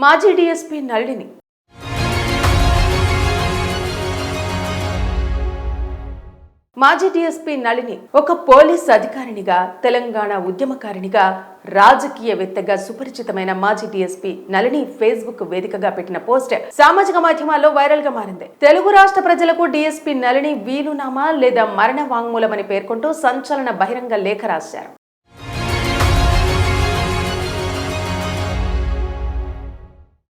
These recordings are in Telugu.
మాజీ డీఎస్పీ నళిని మాజీ డీఎస్పీ నళిని ఒక పోలీస్ అధికారినిగా, తెలంగాణ ఉద్యమకారినిగా, రాజకీయవేత్తగా సుపరిచితమైన మాజీ డీఎస్పీ నళిని ఫేస్బుక్ వేదికగా పెట్టిన పోస్ట్ సామాజిక మాధ్యమాల్లో వైరల్ గా మారింది. తెలుగు రాష్ట్ర ప్రజలకు డీఎస్పీ నళిని వీలునామా లేదా మరణ వాంగ్మూలమని పేర్కొంటూ సంచలన బహిరంగ లేఖ రాశారు.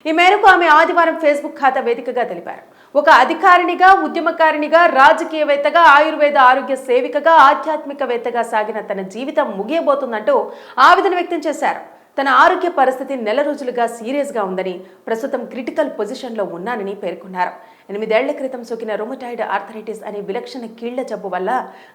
ఈ మేరకు ఆమె ఆదివారం ఫేస్బుక్ ఖాతా వేదికగా తెలిపారు. ఒక అధికారినిగా, ఉద్యమకారినిగా, రాజకీయవేత్తగా, ఆయుర్వేద ఆరోగ్య సేవికగా, ఆధ్యాత్మికవేత్తగా సాగిన తన జీవితం ముగియబోతుందంటూ ఆవేదన వ్యక్తం చేశారు. తన ఆరోగ్య పరిస్థితి నెల రోజులుగా సీరియస్గా ఉందని, ప్రస్తుతం క్రిటికల్ పొజిషన్లో ఉన్నానని పేర్కొన్నారు. 8 ఏళ్ల క్రితం సోకిన రొమటాయిడ్ ఆర్థరైటిస్ అనే విలక్షణ కీళ్ల జబ్బు వల్ల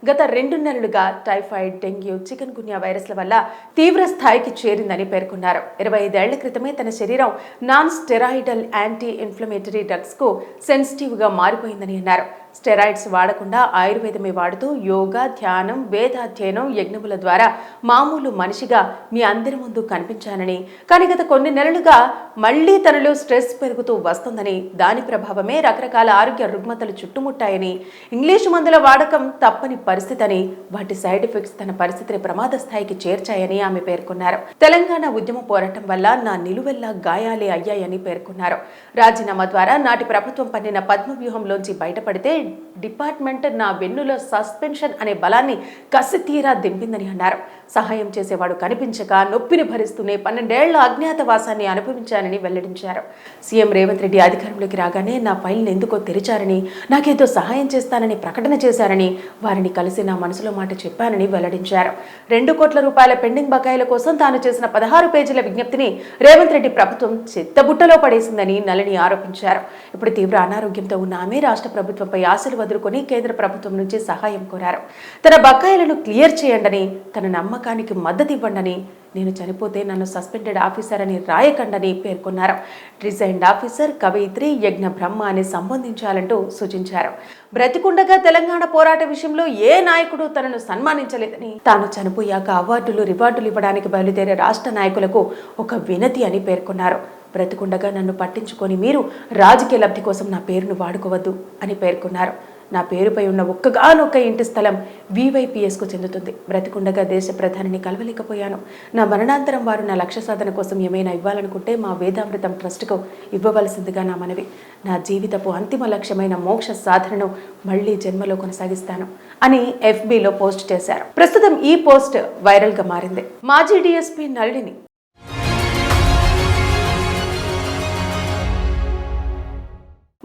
గత 2 నెలలుగా టైఫాయిడ్, డెంగ్యూ, చికెన్ గున్యా వైరస్ల వల్ల తీవ్ర స్థాయికి చేరిందని పేర్కొన్నారు. 25 ఏళ్ల క్రితమే తన శరీరం non steroidal anti inflammatory drugs కు సెన్సిటివ్ గా మారిపోయిందని అన్నారు. స్టెరాయిడ్స్ వాడకుండా ఆయుర్వేదమే వాడుతూ యోగా, ధ్యానం, వేదాధ్యయనం, యజ్ఞముల ద్వారా మామూలు మనిషిగా మీ అందరి ముందు కనిపించానని, కానీ గత కొన్ని నెలలుగా మళ్లీ తనలో స్ట్రెస్ పెరుగుతూ వస్తుందని, దాని ప్రభావమే రకరకాల ఆరోగ్య రుగ్మతలు చుట్టుముట్టాయని, ఇంగ్లీషు మందుల వాడకం తప్పని పరిస్థితి అని, వాటి సైడ్ ఎఫెక్ట్స్ తన పరిస్థితిని ప్రమాద స్థాయికి చేర్చాయని ఆమె పేర్కొన్నారు. తెలంగాణ ఉద్యమ పోరాటం వల్ల నా నిలువెల్లా గాయాలే అయ్యాయని పేర్కొన్నారు. రాజీనామా ద్వారా నాటి ప్రభుత్వం పన్నిన పద్మవ్యూహంలోంచి బయటపడితే డిపార్ట్మెంట్ నా వెన్నులో సస్పెన్షన్ అనే బలాన్ని కసితీరా దింపిందని అన్నారు. సహాయం చేసేవాడు కనిపించక నొప్పిని భరిస్తూనే 12 ఏళ్ల అజ్ఞాతవాసాన్ని అనుభవించానని వెల్లడించారు. సీఎం రేవంత్ రెడ్డి అధికారంలోకి రాగానే నా ఫైల్ని ఎందుకో తెరిచారని, నాకేదో సహాయం చేస్తానని ప్రకటన చేశారని, వారిని కలిసి నా మనసులో మాట చెప్పానని వెల్లడించారు. 2 కోట్ల రూపాయల పెండింగ్ బకాయిల కోసం తాను చేసిన 16 పేజీల విజ్ఞప్తిని రేవంత్ రెడ్డి ప్రభుత్వం చెత్తబుట్టలో పడేసిందని నళిని ఆరోపించారు. ఇప్పుడు తీవ్ర అనారోగ్యంతో ఉన్న ఆమె రాష్ట్ర ప్రభుత్వంపై ఆశలు వదులుకొని కేంద్ర ప్రభుత్వం నుంచి సహాయం కోరారు. తన బకాయిలను క్లియర్ చేయండని, తన నమ్మకానికి మద్దతు ఇవ్వండని, నేను చనిపోతే నన్ను సస్పెండెడ్ ఆఫీసర్ అని రాయకండని పేర్కొన్నారు. రిజైన్డ్ ఆఫీసర్, కవయిత్రి, యజ్ఞ బ్రహ్మ అని సంబోధించాలంటూ సూచించారు. బ్రతికుండగా తెలంగాణ పోరాట విషయంలో ఏ నాయకుడు తనను సన్మానించలేదని, తాను చనిపోయాక అవార్డులు, రివార్డులు ఇవ్వడానికి బయలుదేరే రాష్ట్ర నాయకులకు ఒక వినతి అని పేర్కొన్నారు. బ్రతికుండగా నన్ను పట్టించుకొని మీరు రాజకీయ లబ్ధి కోసం నా పేరును వాడుకోవద్దు అని పేర్కొన్నారు. నా పేరుపై ఉన్న ఒక్కగానొక్క ఇంటి స్థలం VYPSకు చెందుతుంది. బ్రతికుండగా దేశ ప్రధానిని కలవలేకపోయాను. నా మరణాంతరం వారు నా లక్ష్య సాధన కోసం ఏమైనా ఇవ్వాలనుకుంటే మా వేదామృతం ట్రస్ట్కు ఇవ్వవలసిందిగా నా మనవి. నా జీవితపు అంతిమ లక్ష్యమైన మోక్ష సాధనను మళ్లీ జన్మలో కొనసాగిస్తాను అని FBలో పోస్ట్ చేశారు. ప్రస్తుతం ఈ పోస్ట్ వైరల్గా మారింది. మాజీ డీఎస్పీ నళిని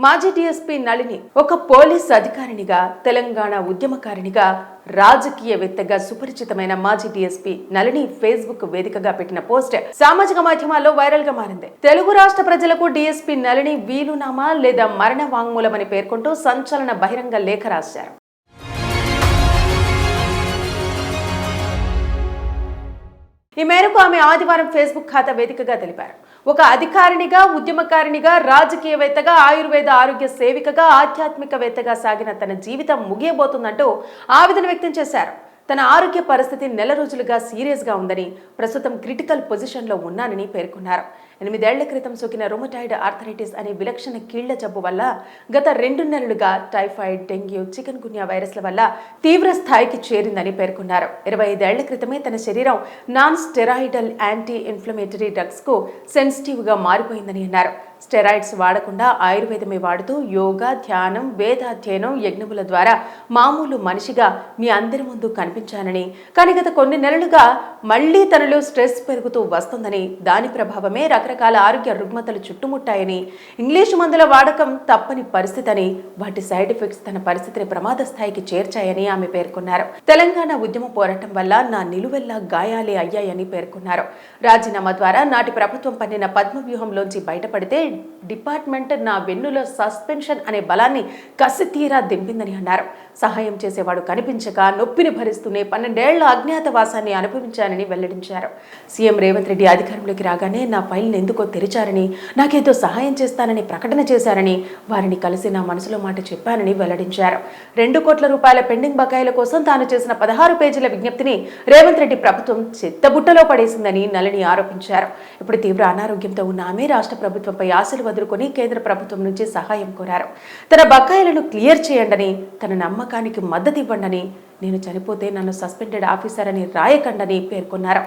మాజీ డీఎస్పీ నళిని ఒక పోలీస్ అధికారినిగా, తెలంగాణ ఉద్యమకారినిగా, రాజకీయవేత్తగా సుపరిచితమైన మాజీ డీఎస్పీ నళిని ఫేస్బుక్ వేదికగా పెట్టిన పోస్ట్ సామాజిక మాధ్యమాల్లో వైరల్ గా మారింది. తెలుగు రాష్ట్ర ప్రజలకు డీఎస్పీ నళిని వీలునామా లేదా మరణ వాంగ్మూలమని పేర్కొంటూ సంచలన బహిరంగ లేఖ రాశారు. ఈ మేరకు ఆమె ఆదివారం ఫేస్బుక్ ఖాతా వేదికగా తెలిపారు. ఒక అధికారినిగా, ఉద్యమకారినిగా, రాజకీయవేత్తగా, ఆయుర్వేద ఆరోగ్య సేవికగా, ఆధ్యాత్మికవేత్తగా సాగిన తన జీవితం ముగియబోతుందంటూ ఆవేదన వ్యక్తం చేశారు. తన ఆరోగ్య పరిస్థితి నెల రోజులుగా సీరియస్గా ఉందని, ప్రస్తుతం క్రిటికల్ పొజిషన్లో ఉన్నానని పేర్కొన్నారు. 8 ఏళ్ల క్రితం సోకిన రొమటాయిడ్ ఆర్థరైటిస్ అనే విలక్షణ కీళ్ల జబ్బు వల్ల గత 2 నెలలుగా టైఫాయిడ్, డెంగ్యూ, చికెన్ గున్యా వైరస్ల వల్ల తీవ్ర స్థాయికి చేరిందని పేర్కొన్నారు. 25 ఏళ్ల క్రితమే తన శరీరం non steroidal anti inflammatory drugs కు సెన్సిటివ్ గా మారిపోయిందని అన్నారు. స్టెరాయిడ్స్ వాడకుండా ఆయుర్వేదమే వాడుతూ యోగా, ధ్యానం, వేదాధ్యయనం, యజ్ఞముల ద్వారా మామూలు మనిషిగా మీ అందరి ముందు కనిపించానని, కానీ గత కొన్ని నెలలుగా మళ్లీ తనలో స్ట్రెస్ పెరుగుతూ వస్తుందని, దాని ప్రభావమే రకరకాల ఆరోగ్య రుగ్మతలు చుట్టుముట్టాయని, ఇంగ్లీషు మందుల వాడకం తప్పని పరిస్థితి అని, వాటి సైడ్ ఎఫెక్ట్స్ తన పరిస్థితిని ప్రమాద స్థాయికి చేర్చాయని ఆమె పేర్కొన్నారు. తెలంగాణ ఉద్యమ పోరాటం వల్ల నా నిలువెల్లా గాయాలే అయ్యాయని పేర్కొన్నారు. రాజీనామా ద్వారా నాటి ప్రభుత్వం పన్నిన పద్మవ్యూహంలోంచి బయటపడితే డిపార్ట్మెంట్ నా వెన్నులో సస్పెన్షన్ అనే బలాన్ని కసితీరా దింపిందని అన్నారు. సహాయం చేసేవాడు కనిపించక నొప్పిని భరిస్తూనే 12 ఏళ్ల అజ్ఞాతవాసాన్ని అనుభవించానని వెల్లడించారు. సీఎం రేవంత్ రెడ్డి అధికారంలోకి రాగానే నా ఫైల్ని ఫైల్ని ఎందుకో తెరిచారని, నాకేదో సహాయం చేస్తానని ప్రకటన చేశారని, వారిని కలిసి నా మనసులో మాట చెప్పానని వెల్లడించారు. 2 కోట్ల రూపాయల పెండింగ్ బకాయిల కోసం తాను చేసిన 16 పేజీల విజ్ఞప్తిని రేవంత్ రెడ్డి ప్రభుత్వం చెత్తబుట్టలో పడేసిందని నళిని ఆరోపించారు. ఇప్పుడు తీవ్ర అనారోగ్యంతో ఉన్న ఆమె రాష్ట్ర ప్రభుత్వంపై ఆశలు వదులుకొని కేంద్ర ప్రభుత్వం నుంచి సహాయం కోరారు. తన బకాయిలను క్లియర్ చేయండని, తన నమ్మకానికి మద్దతు ఇవ్వండని, నేను చనిపోతే నన్ను సస్పెండెడ్ ఆఫీసర్ అని రాయకండని పేర్కొన్నారు.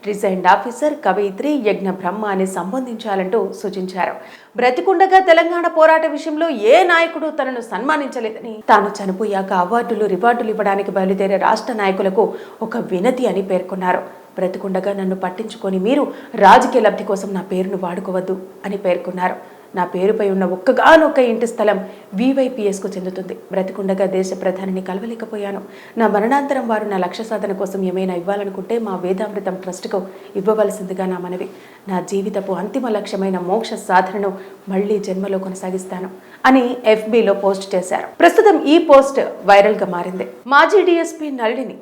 రిజైన్డ్ ఆఫీసర్, కవయిత్రి, యజ్ఞ బ్రహ్మ అని సంబోధించాలంటూ సూచించారు. బ్రతికుండగా తెలంగాణ పోరాట విషయంలో ఏ నాయకుడు తనను సన్మానించలేదని, తాను చనిపోయాక అవార్డులు రివార్డులు ఇవ్వడానికి బయలుదేరే రాష్ట్ర నాయకులకు ఒక వినతి అని పేర్కొన్నారు. బ్రతికుండగా నన్ను పట్టించుకొని మీరు రాజకీయ లబ్ధి కోసం నా పేరును వాడుకోవద్దు అని పేర్కొన్నారు. నా పేరుపై ఉన్న ఒక్కగానొక్క ఇంటి స్థలం VYPSకు చెందుతుంది. బ్రతికుండగా దేశ ప్రధానిని కలవలేకపోయాను. నా మరణాంతరం వారు నా లక్ష్య సాధన కోసం ఏమైనా ఇవ్వాలనుకుంటే మా వేదామృతం ట్రస్ట్కు ఇవ్వవలసిందిగా నా మనవి. నా జీవితపు అంతిమ లక్ష్యమైన మోక్ష సాధనను మళ్లీ జన్మలో కొనసాగిస్తాను అని FBలో పోస్ట్ చేశారు. ప్రస్తుతం ఈ పోస్ట్ వైరల్గా మారింది. మాజీ DSP నళిని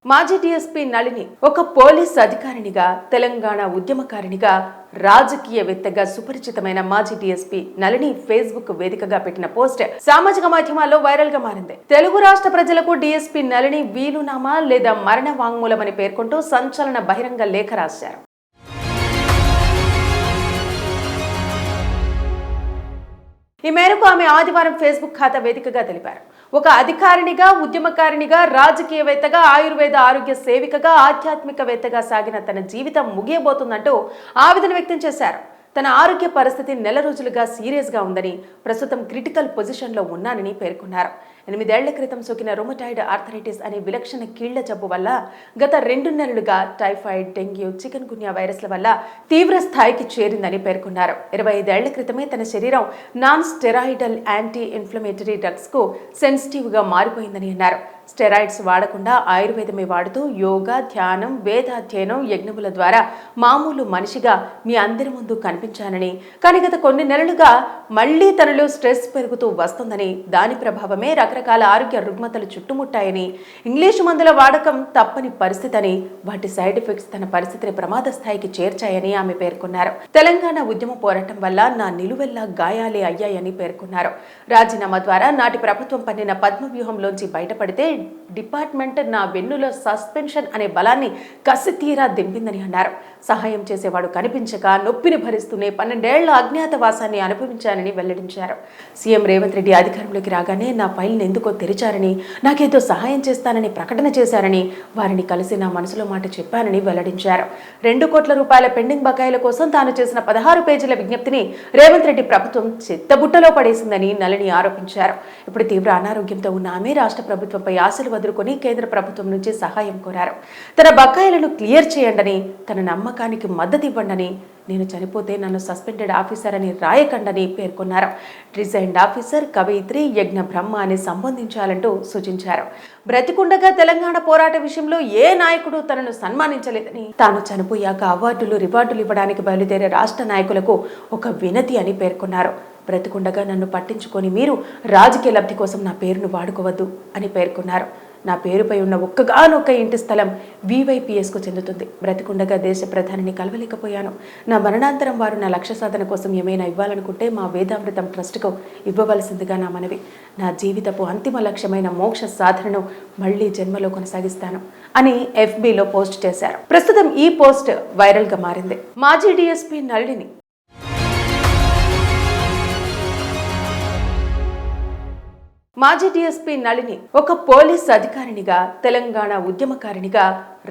మాజీ DSP నళిని ఒక పోలీస్ అధికారినిగా, తెలంగాణ ఉద్యమకారినిగా, రాజకీయవేత్తగా సుపరిచితమైన మాజీ DSP నళిని ఫేస్బుక్ వేదికగా పెట్టిన పోస్ట్ సామాజిక మాధ్యమాల్లో వైరల్ గా మారింది. తెలుగు రాష్ట్ర ప్రజలకు DSP నళిని వీలునామా లేదా మరణ వాంగ్మూలమని పేర్కొంటూ సంచలన బహిరంగ లేఖ రాశారు. ఈ మేరకు ఆమె ఆదివారం ఫేస్బుక్ ఖాతా వేదికగా తెలిపారు. ఒక అధికారినిగా, ఉద్యమకారినిగా, రాజకీయవేత్తగా, ఆయుర్వేద ఆరోగ్య సేవికగా, ఆధ్యాత్మికవేత్తగా సాగిన తన జీవితం ముగియబోతుందంటూ ఆవేదన వ్యక్తం చేశారు. తన ఆరోగ్య పరిస్థితి నెల రోజులుగా సీరియస్గా ఉందని, ప్రస్తుతం క్రిటికల్ పొజిషన్లో ఉన్నానని పేర్కొన్నారు. 8 ఏళ్ల క్రితం సోకిన రొమటాయిడ్ ఆర్థరైటిస్ అనే విలక్షణ కీళ్ల జబ్బు వల్ల గత 2 నెలలుగా టైఫాయిడ్, డెంగ్యూ, చికెన్ గున్యా వైరస్ల వల్ల తీవ్ర స్థాయికి చేరిందని పేర్కొన్నారు. 25 ఏళ్ల క్రితమే తన శరీరం నాన్ స్టెరాయిడల్ యాంటీ ఇన్ఫ్లమేటరీ డ్రగ్స్కు సెన్సిటివ్గా మారిపోయిందని అన్నారు. స్టెరాయిడ్స్ వాడకుండా ఆయుర్వేదమే వాడుతూ యోగా, ధ్యానం, వేదాధ్యయనం, యజ్ఞముల ద్వారా మామూలు మనిషిగా మీ అందరి ముందు కనిపించానని, కానీ గత కొన్ని నెలలుగా మళ్లీ తనలో స్ట్రెస్ పెరుగుతూ వస్తుందని, దాని ప్రభావమే రకరకాల ఆరోగ్య రుగ్మతలు చుట్టుముట్టాయని, ఇంగ్లీషు మందుల వాడకం తప్పని పరిస్థితి అని, వాటి సైడ్ ఎఫెక్ట్స్ తన పరిస్థితిని ప్రమాద స్థాయికి చేర్చాయని ఆమె పేర్కొన్నారు. తెలంగాణ ఉద్యమ పోరాటం వల్ల నా నిలువెల్లా గాయాలే అయ్యాయని పేర్కొన్నారు. రాజీనామా ద్వారా నాటి ప్రభుత్వం పన్నిన పద్మవ్యూహంలోంచి బయటపడితే డిపార్ట్మెంట్ నా వెన్నులో సస్పెన్షన్ అనే బలాన్ని కసి తీరా దింపిందని అన్నారు. సహాయం చేసేవాడు కనిపించక నొప్పిని భరిస్తూనే 12 ఏళ్ల అజ్ఞాతవాసాన్ని అనుభవించానని వెల్లడించారు. సీఎం రేవంత్ రెడ్డి అధికారంలోకి రాగానే నా ఫైల్ని ఎందుకో తెరిచారని, నాకేదో సహాయం చేస్తానని ప్రకటన చేశారని, వారిని కలిసి నా మనసులో మాట చెప్పానని వెల్లడించారు. 2 కోట్ల రూపాయల పెండింగ్ బకాయిల కోసం తాను చేసిన 16 పేజీల విజ్ఞప్తిని రేవంత్ రెడ్డి ప్రభుత్వం చెత్తబుట్టలో పడేసిందని నళిని ఆరోపించారు. ఇప్పుడు తీవ్ర అనారోగ్యంతో ఉన్న ఆమె రాష్ట్ర ప్రభుత్వంపై ఆశలు వదులుకొని కేంద్ర ప్రభుత్వం నుంచి సహాయం కోరారు. తన బకాయిలను క్లియర్ చేయండని, తన నమ్మకానికి మద్దతు ఇవ్వండని, నేను చనిపోతే నన్ను సస్పెండెడ్ ఆఫీసర్ అని రాయకండని పేర్కొన్నారు. రిజైన్డ్ ఆఫీసర్, కవయిత్రి, యజ్ఞ బ్రహ్మ అని సంబోధించాలంటూ సూచించారు. బ్రతికుండగా తెలంగాణ పోరాట విషయంలో ఏ నాయకుడు తనను సన్మానించలేదని, తాను చనిపోయాక అవార్డులు రివార్డులు ఇవ్వడానికి బయలుదేరే రాష్ట్ర నాయకులకు ఒక వినతి అని పేర్కొన్నారు. బ్రతికుండగా నన్ను పట్టించుకొని మీరు రాజకీయ లబ్ధి కోసం నా పేరును వాడుకోవద్దు అని పేర్కొన్నారు. నా పేరుపై ఉన్న ఒక్కగానొక్క ఇంటి స్థలం VYPSకు చెందుతుంది. బ్రతికుండగా దేశ ప్రధానిని కలవలేకపోయాను. నా మరణాంతరం వారు నా లక్ష్య సాధన కోసం ఏమైనా ఇవ్వాలనుకుంటే మా వేదామృతం ట్రస్ట్కు ఇవ్వవలసిందిగా నా మనవి. నా జీవితపు అంతిమ లక్ష్యమైన మోక్ష సాధనను మళ్లీ జన్మలో కొనసాగిస్తాను అని FBలో పోస్ట్ చేశారు. ప్రస్తుతం ఈ పోస్ట్ వైరల్గా మారింది. మాజీ DSP నళిని మాజీ DSP నళిని ఒక పోలీస్ అధికారినిగా, తెలంగాణ ఉద్యమకారినిగా,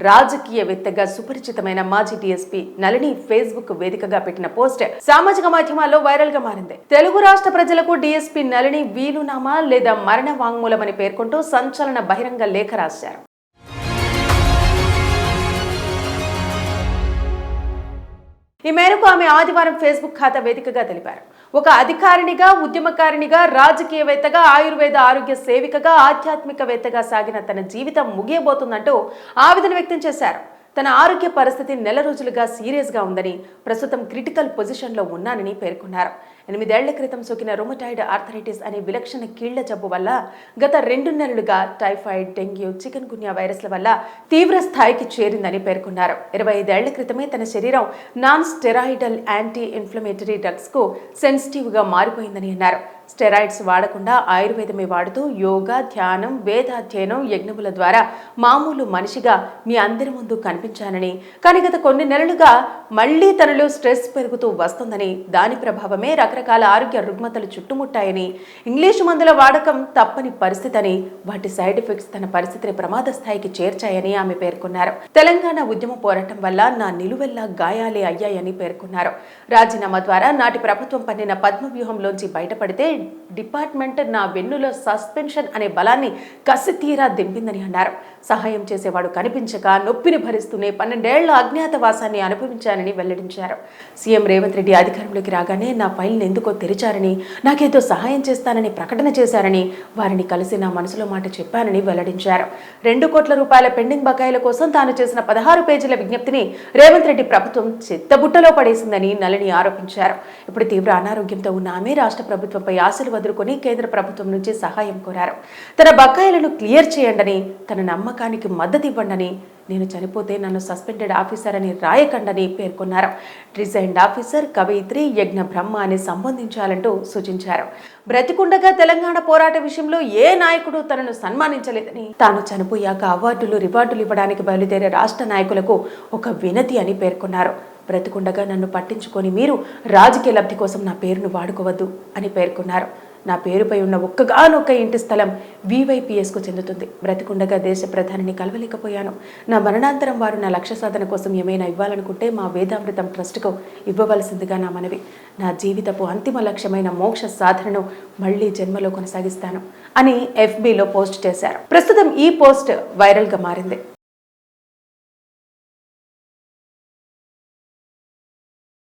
రాజకీయవేత్తగా సుపరిచితమైన మాజీ DSP నళిని ఫేస్బుక్ వేదికగా పెట్టిన పోస్ట్ సామాజిక మాధ్యమాల్లో వైరల్ గా మారింది. తెలుగు రాష్ట్ర ప్రజలకు DSP నళిని వీలునామా లేదా మరణ వాంగ్మూలమని పేర్కొంటూ సంచలన బహిరంగ లేఖ రాశారు. ఈ మేరకు ఆమె ఆదివారం ఫేస్బుక్ ఖాతా వేదికగా తెలిపారు. ఒక అధికారినిగా, ఉద్యమకారినిగా, రాజకీయవేత్తగా, ఆయుర్వేద ఆరోగ్య సేవికగా, ఆధ్యాత్మికవేత్తగా సాగిన తన జీవితం ముగియబోతుందంటూ ఆవేదన వ్యక్తం చేశారు. తన ఆరోగ్య పరిస్థితి నెల రోజులుగా సీరియస్గా ఉందని, ప్రస్తుతం క్రిటికల్ పొజిషన్లో ఉన్నానని పేర్కొన్నారు. 8 ఏళ్ల క్రితం సోకిన రొమటాయిడ్ ఆర్థరైటిస్ అనే విలక్షణ కీళ్ల జబ్బు వల్ల గత 2 నెలలుగా టైఫాయిడ్, డెంగ్యూ, చికెన్ గున్యా వైరస్ల వల్ల తీవ్ర స్థాయికి చేరిందని పేర్కొన్నారు. 25 ఏళ్ల క్రితమే తన శరీరం non steroidal anti inflammatory drugs కు సెన్సిటివ్ గా మారిపోయిందని అన్నారు. స్టెరాయిడ్స్ వాడకుండా ఆయుర్వేదమే వాడుతూ యోగా, ధ్యానం, వేదాధ్యయనం, యజ్ఞముల ద్వారా మామూలు మనిషిగా మీ అందరి ముందు కనిపించానని, కానీ గత కొన్ని నెలలుగా మళ్లీ తనలో స్ట్రెస్ పెరుగుతూ వస్తుందని, దాని ప్రభావమే రకరకాల ఆరోగ్య రుగ్మతలు చుట్టుముట్టాయని, ఇంగ్లీషు మందుల వాడకం తప్పని పరిస్థితి అని, వాటి సైడ్ ఎఫెక్ట్స్ తన పరిస్థితిని ప్రమాద స్థాయికి చేర్చాయని ఆమె పేర్కొన్నారు. తెలంగాణ ఉద్యమ పోరాటం వల్ల నా నిలువెల్లా గాయాలే అయ్యాయని పేర్కొన్నారు. రాజీనామా ద్వారా నాటి ప్రభుత్వం పన్నిన పద్మవ్యూహంలోంచి బయటపడితే డిపార్ట్మెంట్ నా వెన్నులో సస్పెన్షన్ అనే బలాన్ని కసితీరా దింపిందని అన్నారు. సహాయం చేసేవాడు కనిపించక నొప్పిని భరిస్తూనే 12 ఏళ్ల అజ్ఞాతవాసాన్ని అనుభవించానని వెల్లడించారు. సీఎం రేవంత్ రెడ్డి అధికారంలోకి రాగానే నా ఫైల్ని ఎందుకో తెరిచారని, నాకేదో సహాయం చేస్తానని ప్రకటన చేశారని, వారిని కలిసి నా మనసులో మాట చెప్పానని వెల్లడించారు. 2 కోట్ల రూపాయల పెండింగ్ బకాయిల కోసం తాను చేసిన 16 పేజీల విజ్ఞప్తిని రేవంత్ రెడ్డి ప్రభుత్వం చిత్తబుట్టలో పడేసిందని నళిని ఆరోపించారు. ఇప్పుడు తీవ్ర అనారోగ్యంతో ఉన్న ఆమె రాష్ట్ర ప్రభుత్వంపై ఆశలు వదులుకొని కేంద్ర ప్రభుత్వం నుంచి సహాయం కోరారు. తన బకాయిలను క్లియర్ చేయండని, తన నమ్మకానికి మద్దతు ఇవ్వండని, నేను చనిపోతే నన్ను సస్పెండెడ్ ఆఫీసర్ అని రాయకండని పేర్కొన్నారు. రిజైన్డ్ ఆఫీసర్, కవయిత్రి, యజ్ఞ బ్రహ్మ అని సంబోధించాలంటూ సూచించారు. బ్రతికుండగా తెలంగాణ పోరాట విషయంలో ఏ నాయకుడు తనను సన్మానించలేదని, తాను చనిపోయాక అవార్డులు, రివార్డులు ఇవ్వడానికి బయలుదేరే రాష్ట్ర నాయకులకు ఒక వినతి అని పేర్కొన్నారు. బ్రతికుండగా నన్ను పట్టించుకొని మీరు రాజకీయ లబ్ధి కోసం నా పేరును వాడుకోవద్దు అని పేర్కొన్నారు. నా పేరుపై ఉన్న ఒక్కగానొక్క ఇంటి స్థలం VYPSకు చెందుతుంది. బ్రతికుండగా దేశ ప్రధానిని కలవలేకపోయాను. నా మరణాంతరం వారు నా లక్ష్య సాధన కోసం ఏమైనా ఇవ్వాలనుకుంటే మా వేదామృతం ట్రస్ట్కు ఇవ్వవలసిందిగా నా మనవి. నా జీవితపు అంతిమ లక్ష్యమైన మోక్ష సాధనను మళ్లీ జన్మలో కొనసాగిస్తాను అని FBలో పోస్ట్ చేశారు. ప్రస్తుతం ఈ పోస్ట్ వైరల్గా మారింది.